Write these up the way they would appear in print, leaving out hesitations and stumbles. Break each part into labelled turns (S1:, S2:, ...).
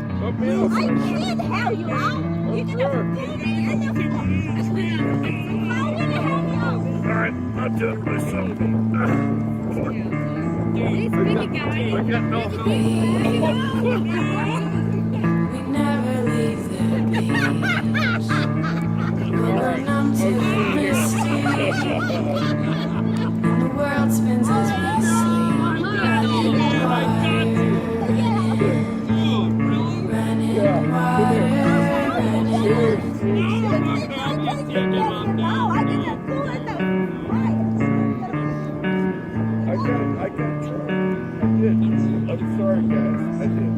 S1: can't help you out. You're gonna put me in the floor. How can I help you out?
S2: Alright, I'll do it myself.
S1: He's big guy.
S2: I got no help.
S3: We never leave the beach. We're numb to the mystique. And the world spins as we sleep. Running water. Running water.
S2: I got trouble. I did. I'm sorry, guys. I did.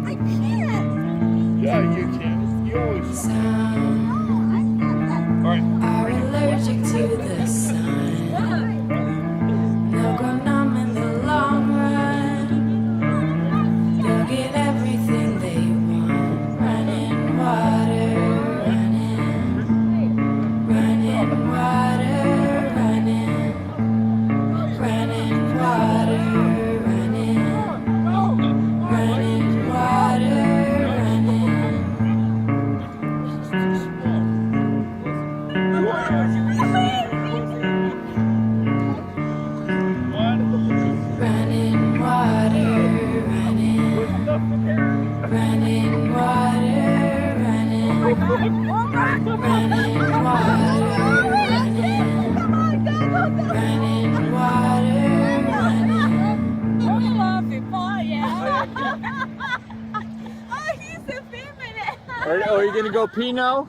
S1: I can't.
S2: Yeah, you can. You always.
S3: Some
S2: Alright.
S3: are allergic to the sun. They'll go numb in the long run. They'll get everything they want. Running water, running water, running water, running water, running water, running water, running water,
S1: Oh, he's a feminine.
S2: Are you gonna go pee now?